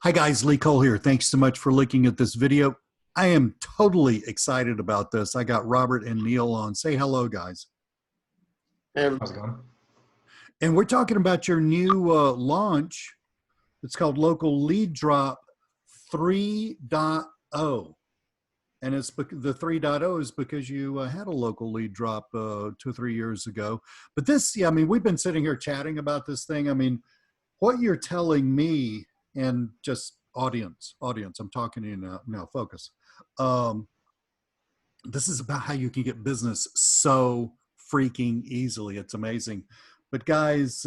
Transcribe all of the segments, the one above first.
Hi guys, Lee Cole here. Thanks so much for looking at this video. I am totally excited about this. I got Robert and Neil on. Say hello, guys. Hey, How's it going? And we're talking about your new launch. It's called Local Lead Drop 3.0. And the 3.0 is because you had a local lead drop 2 or 3 years ago. But this, yeah, I mean, we've been sitting here chatting about this thing. I mean, what you're telling me and just audience, I'm talking to you now, focus. This is about how you can get business so freaking easily. It's amazing. But guys,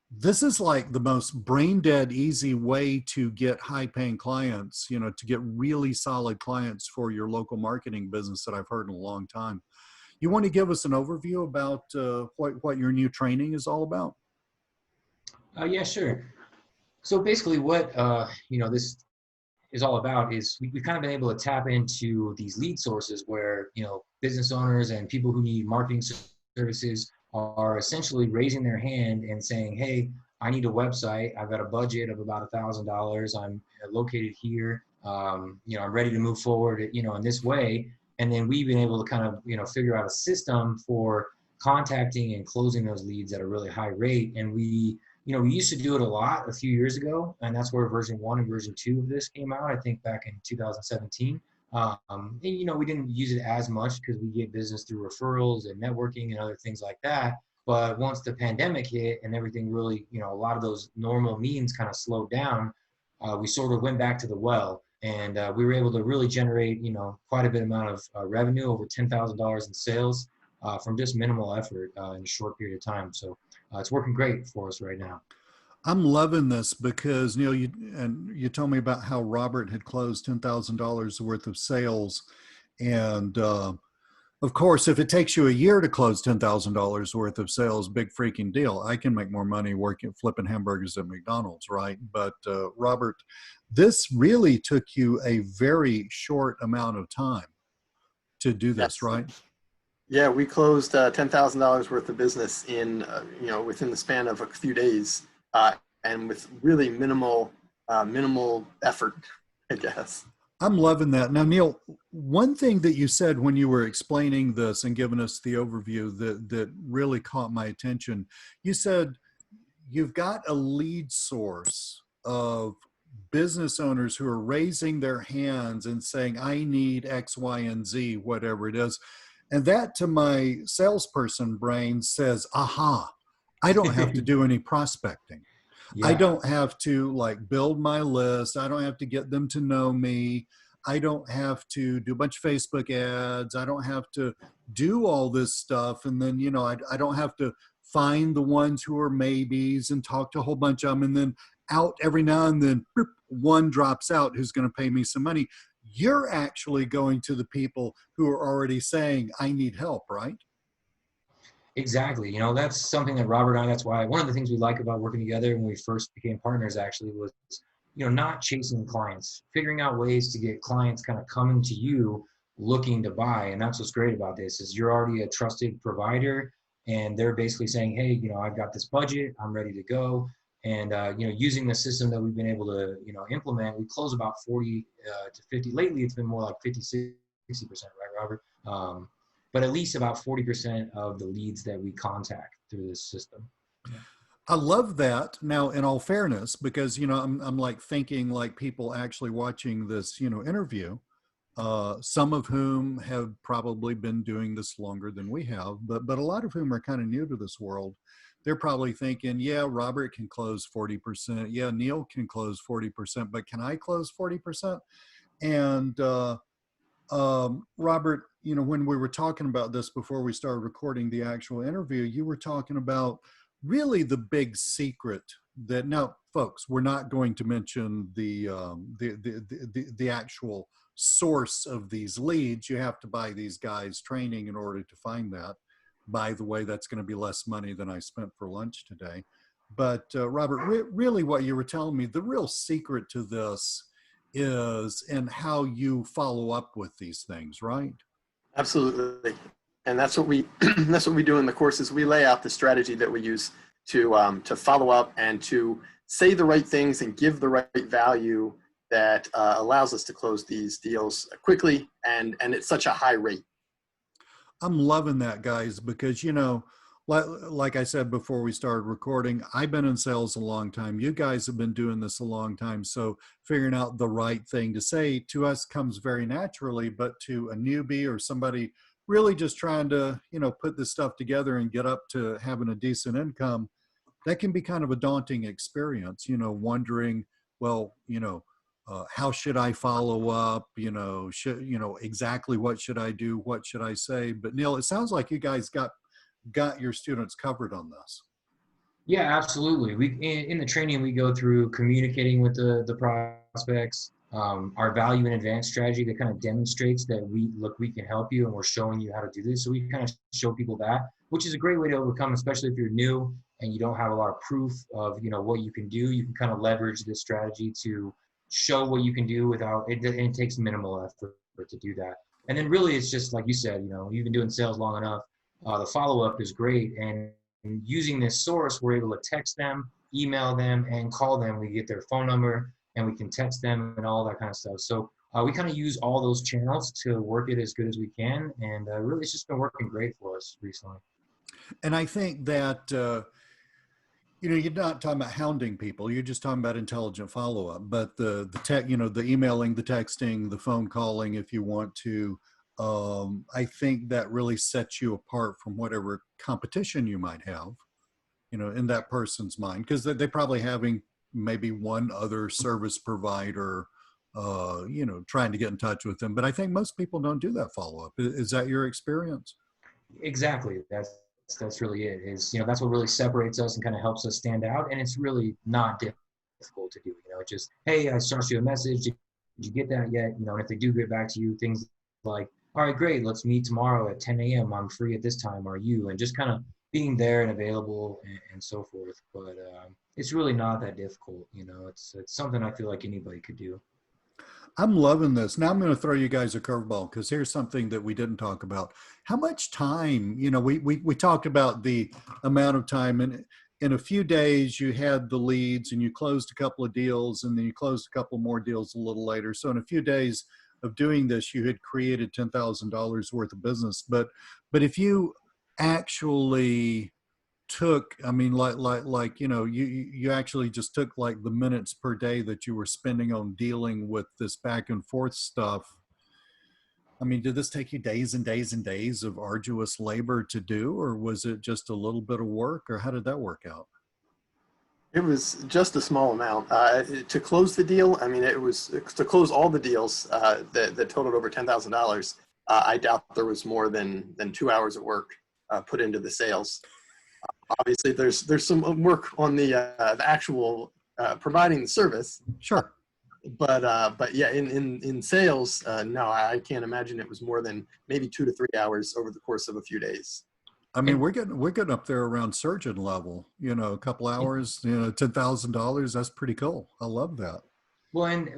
this is like the most brain dead easy way to get high paying clients, to get really solid clients for your local marketing business that I've heard in a long time. You want to give us an overview about what your new training is all about? Yeah, sure. So basically what, this is all about is we've kind of been able to tap into these lead sources where, business owners and people who need marketing services are essentially raising their hand and saying, hey, I need a website. I've got a budget of about $1,000. I'm located here. I'm ready to move forward, in this way. And then we've been able to kind of, figure out a system for contacting and closing those leads at a really high rate. And we used to do it a lot a few years ago, and that's where version 1 and version 2 of this came out, I think back in 2017. And, we didn't use it as much because we get business through referrals and networking and other things like that. But once the pandemic hit and everything really, a lot of those normal means kind of slowed down, we sort of went back to the well. And we were able to really generate, quite a bit amount of revenue, over $10,000 in sales from just minimal effort in a short period of time. So it's working great for us right now. I'm loving this because Neil, you told me about how Robert had closed $10,000 worth of sales, and of course, if it takes you a year to close $10,000 worth of sales, big freaking deal. I can make more money working flipping hamburgers at McDonald's, right? But Robert, this really took you a very short amount of time to do this, yes. right? Yeah, we closed $10,000 worth of business in, within the span of a few days, and with really minimal effort, I guess. I'm loving that. Now, Neil, one thing that you said when you were explaining this and giving us the overview that really caught my attention, you said you've got a lead source of business owners who are raising their hands and saying, I need X, Y, and Z, whatever it is. And that to my salesperson brain says, aha, I don't have to do any prospecting. I Yeah. don't have to like build my list. I don't have to get them to know me. I don't have to do a bunch of Facebook ads. I don't have to do all this stuff. And then, I don't have to find the ones who are maybes and talk to a whole bunch of them. And then out every now and then one drops out who's going to pay me some money. You're actually going to the people who are already saying, I need help, right? Exactly. That's something that Robert and I, that's why one of the things we like about working together when we first became partners actually was, not chasing clients, figuring out ways to get clients kind of coming to you looking to buy. And that's what's great about this is you're already a trusted provider and they're basically saying, hey, I've got this budget, I'm ready to go. And, using the system that we've been able to, implement, we close about 40 to 50. Lately, it's been more like 50, 60%, right, Robert? But at least about 40% of the leads that we contact through this system. Yeah. I love that. Now, in all fairness, because I'm like thinking like people actually watching this interview, some of whom have probably been doing this longer than we have, but a lot of whom are kind of new to this world. They're probably thinking, yeah, Robert can close 40%. Yeah, Neil can close 40%, but can I close 40%? And Robert, when we were talking about this before we started recording the actual interview, you were talking about really the big secret that now, folks, we're not going to mention the actual source of these leads. You have to buy these guys training in order to find that. By the way, that's going to be less money than I spent for lunch today. But Robert, really what you were telling me, the real secret to this is in how you follow up with these things, right? Absolutely. And that's what we that's what we do in the courses. We lay out the strategy that we use to follow up and to say the right things and give the right value that allows us to close these deals quickly and at such a high rate. I'm loving that, guys, because, you know, like I said before we started recording, I've been in sales a long time. You guys have been doing this a long time. So figuring out the right thing to say to us comes very naturally, but to a newbie or somebody really just trying to, you know, put this stuff together and get up to having a decent income, that can be kind of a daunting experience, you know, wondering, well, you know, how should I follow up? You know, exactly what should I do? What should I say? But Neil, it sounds like you guys got your students covered on this. Yeah, absolutely. We in the training we go through communicating with the prospects, our value in advance strategy that kind of demonstrates that we can help you and we're showing you how to do this. So we kind of show people that, which is a great way to overcome, especially if you're new and you don't have a lot of proof of, you know, what you can do. You can kind of leverage this strategy to show what you can do without it. And it takes minimal effort to do that. And then really it's just like you said, you know, you've been doing sales long enough. The follow-up is great. And using this source, we're able to text them, email them, and call them. We get their phone number and we can text them and all that kind of stuff. So we kind of use all those channels to work it as good as we can. And really, it's just been working great for us recently. And I think that, you know, you're not talking about hounding people. You're just talking about intelligent follow-up. But the tech, you know, the emailing, the texting, the phone calling, if you want to, I think that really sets you apart from whatever competition you might have, you know, in that person's mind, because they're probably having maybe one other service provider, you know, trying to get in touch with them. But I think most people don't do that follow-up. Is that your experience? Exactly. That's really it. Is, you know, that's what really separates us and kind of helps us stand out. And it's really not difficult to do. You know, it's just, hey, I sent you a message. Did you get that yet? You know, and if they do get back to you, things like, all right, great, let's meet tomorrow at 10 a.m. I'm free at this time. Are you? And just kind of being there and available and so forth. But it's really not that difficult. You know, it's something I feel like anybody could do. I'm loving this. Now I'm going to throw you guys a curveball because here's something that we didn't talk about. How much time, you know, we talked about the amount of time, and in a few days you had the leads and you closed a couple of deals and then you closed a couple more deals a little later. So in a few days of doing this, you had created $10,000 worth of business. But if you actually took, I mean, like, you know, you actually just took like the minutes per day that you were spending on dealing with this back and forth stuff. I mean, did this take you days and days and days of arduous labor to do, or was it just a little bit of work, or how did that work out? It was just a small amount to close the deal. I mean, it was to close all the deals that totaled over $10,000. I doubt there was more than 2 hours of work put into the sales. Obviously, there's some work on the actual providing the service. Sure. But yeah, in sales, no, I can't imagine it was more than maybe 2 to 3 hours over the course of a few days. I mean, we're getting up there around surgeon level, you know, a couple hours, you know, $10,000. That's pretty cool. I love that. Well, and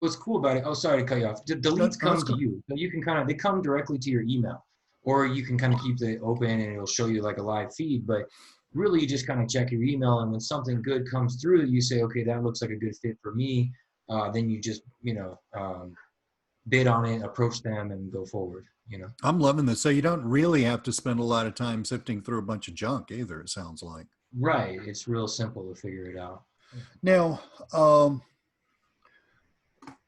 what's cool about it, oh, sorry to cut you off. The leads come to you. So you can they come directly to your email, or you can kind of keep it open and it'll show you like a live feed. But really, you just kind of check your email, and when something good comes through, you say, okay, that looks like a good fit for me. Then you just, you know, bid on it, approach them, and go forward. You know, I'm loving this. So you don't really have to spend a lot of time sifting through a bunch of junk either, it sounds like. right? It's real simple to figure it out. Now,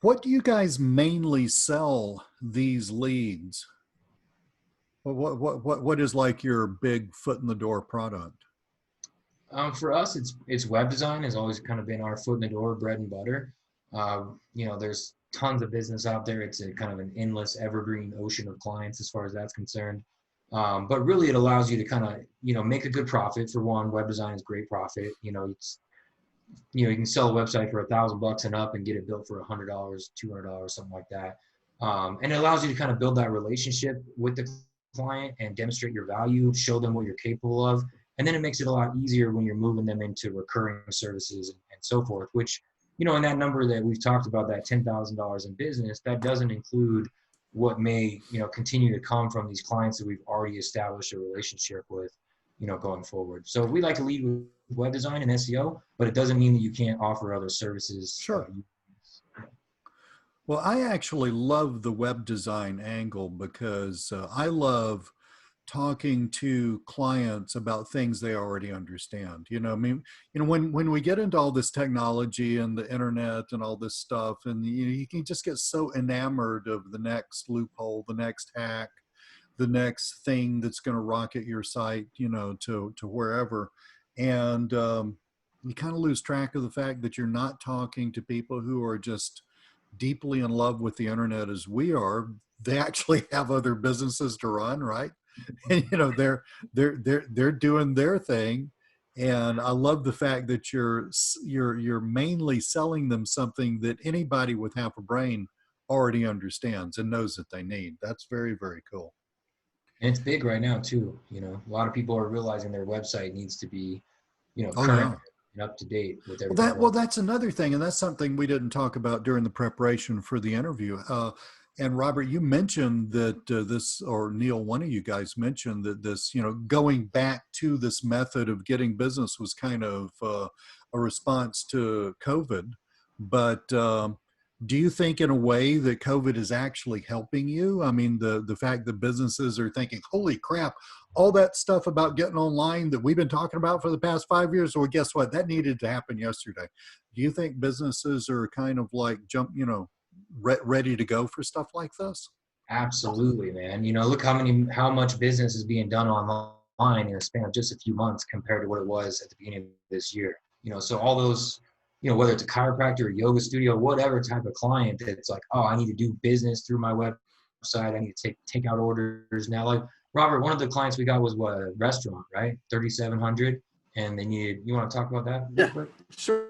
what do you guys mainly sell these leads? What is like your big foot in the door product? For us, it's web design has always kind of been our foot in the door, bread and butter. You know, there's tons of business out there. It's a kind of an endless evergreen ocean of clients as far as that's concerned. But really it allows you to kind of, you know, make a good profit. For one, web design is great profit. You know, you can sell a website for $1,000 and up and get it built for $100, $200, something like that. And it allows you to kind of build that relationship with the client and demonstrate your value, show them what you're capable of. And then it makes it a lot easier when you're moving them into recurring services and so forth, which, you know, in that number that we've talked about, that $10,000 in business, that doesn't include what may, you know, continue to come from these clients that we've already established a relationship with, you know, going forward. So we like to lead with web design and SEO, but it doesn't mean that you can't offer other services. Sure. Well, I actually love the web design angle because I love talking to clients about things they already understand. You know, I mean, you know, when we get into all this technology and the internet and all this stuff, and you know, you can just get so enamored of the next loophole, the next hack, the next thing that's going to rocket your site, you know, to wherever, and you kind of lose track of the fact that you're not talking to people who are just deeply in love with the internet as we are. They actually have other businesses to run, right? And you know, they're doing their thing. And I love the fact that you're mainly selling them something that anybody with half a brain already understands and knows that they need. That's very, very cool. And it's big right now too. You know, a lot of people are realizing their website needs to be, you know, Oh current yeah. and up to date with Well, everything. that's another thing, and that's something we didn't talk about during the preparation for the interview. And Robert, you mentioned that this, or Neil, one of you guys mentioned that this, you know, going back to this method of getting business was kind of a response to COVID. But do you think, in a way, that COVID is actually helping you? I mean, the fact that businesses are thinking, "Holy crap! All that stuff about getting online that we've been talking about for the past 5 years, well, guess what? That needed to happen yesterday." Do you think businesses are kind of like you know, ready to go for stuff like this? Absolutely, man. You know, look how much business is being done online in a span of just a few months compared to what it was at the beginning of this year. You know, so all those, you know, whether it's a chiropractor, a yoga studio, whatever type of client that's like, oh, I need to do business through my website. I need to take out orders now. Like Robert, one of the clients we got was what, a restaurant, right? 3,700, and they needed. You want to talk about that real Yeah, quick? sure.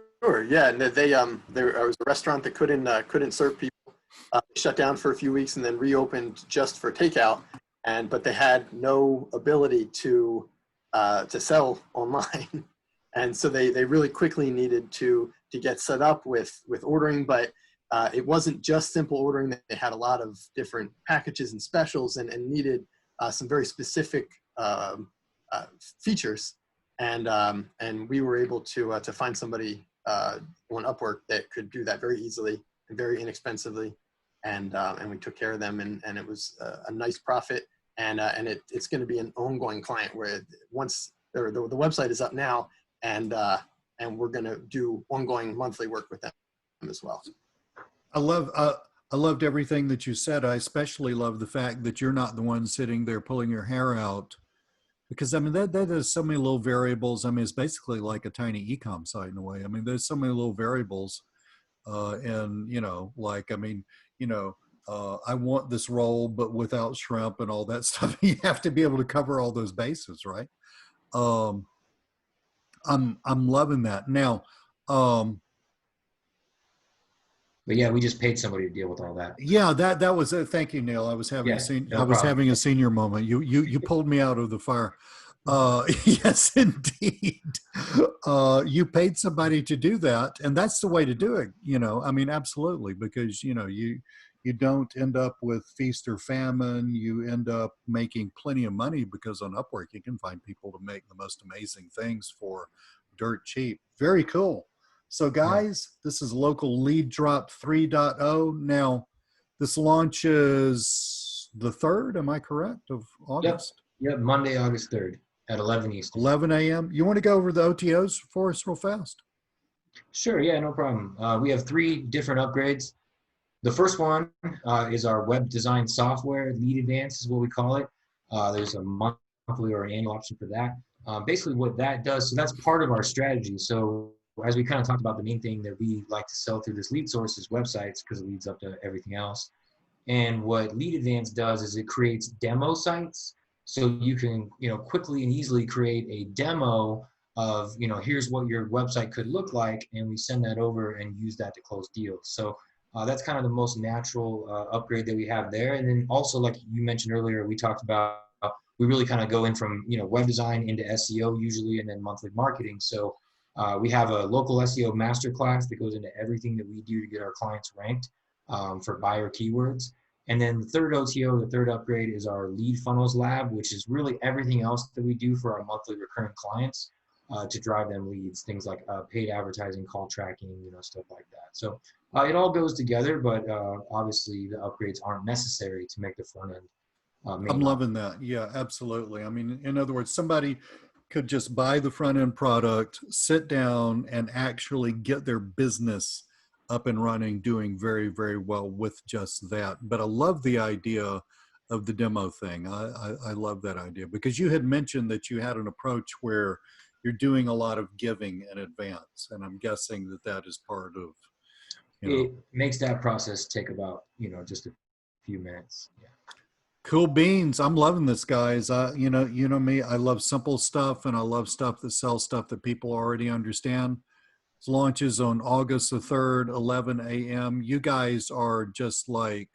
Yeah, and there was a restaurant that couldn't serve people. Shut down for a few weeks and then reopened just for takeout. But they had no ability to sell online, and so they really quickly needed to get set up with ordering. But it wasn't just simple ordering. They had a lot of different packages and specials, and needed some very specific features. And we were able to find somebody on Upwork that could do that very easily and very inexpensively. And we took care of them, and it was a nice profit. And it's going to be an ongoing client where once the website is up now, and we're going to do ongoing monthly work with them as well. I loved everything that you said. I especially love the fact that you're not the one sitting there pulling your hair out, because I mean that is so many little variables. I mean, it's basically like a tiny e-com site in a way. I mean, there's so many little variables, and you know, like, I mean, you know, I want this roll, but without shrimp and all that stuff. You have to be able to cover all those bases, right? Um, I'm loving that. Now, But yeah, we just paid somebody to deal with all that. yeah, that was it. Thank you, Neil. I was having Yeah, no I was problem. having a senior moment. You pulled me out of the fire. Yes, indeed. You paid somebody to do that, and that's the way to do it. You know, I mean, absolutely, because you know you don't end up with feast or famine. You end up making plenty of money because on Upwork you can find people to make the most amazing things for dirt cheap. Very cool. So Yeah. guys, this is Local Lead Drop 3.0. Now, this launches the 3rd, am I correct, of August? Yep, Monday, August 3rd at 11 Eastern. 11 a.m. You want to go over the OTOs for us real fast? Sure, yeah, no problem. We have 3 different upgrades. The first one is our web design software. Lead Advance is what we call it. There's a monthly or an annual option for that. Basically what that does, so that's part of our strategy. So as we kind of talked about, the main thing that we like to sell through this lead source is websites, because it leads up to everything else. And what Lead Advance does is it creates demo sites. So you can, you know, quickly and easily create a demo of, you know, here's what your website could look like, and we send that over and use that to close deals. So that's kind of the most natural upgrade that we have there. And then also, like you mentioned earlier, we talked about, we really kind of go in from, you know, web design into SEO usually, and then monthly marketing. So we have a local SEO masterclass that goes into everything that we do to get our clients ranked for buyer keywords. And then the third OTO, the third upgrade, is our Lead Funnels Lab, which is really everything else that we do for our monthly recurring clients. to drive them leads, things like paid advertising, call tracking, stuff like that. So it all goes together, but obviously the upgrades aren't necessary to make the front end I'm main loving that. Yeah, absolutely. I mean, in other words, somebody could just buy the front end product, sit down, and actually get their business up and running, doing very, very well with just that. But I love the idea of the demo thing. I love that idea because you had mentioned that you had an approach where you're doing a lot of giving in advance, and I'm guessing that that is part of, you know. It makes that process take about, just a few minutes. Yeah. Cool beans. I'm loving this, guys. You know me. I love simple stuff, and I love stuff that sells stuff that people already understand. It launches on August the 3rd, 11 a.m. You guys are just like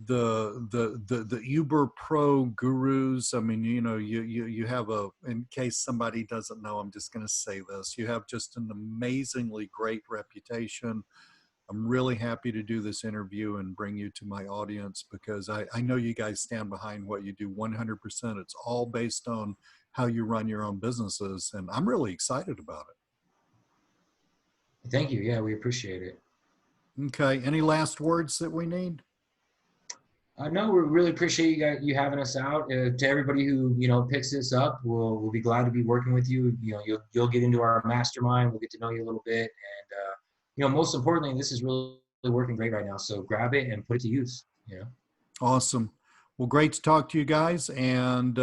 the Uber Pro gurus. I mean, you have a. In case somebody doesn't know, I'm just going to say this. You have just an amazingly great reputation. I'm really happy to do this interview and bring you to my audience because I know you guys stand behind what you do 100%. It's all based on how you run your own businesses, and I'm really excited about Thank you. Yeah, we appreciate it. it. Okay, any last words that we need? No, we really appreciate you having us out. To everybody who picks this up, we'll be glad to be working with you. You'll get into our mastermind. We'll get to know you a little bit, and most importantly, this is really working great right now. So grab it and put it to use. Awesome. Well, great to talk to you guys, and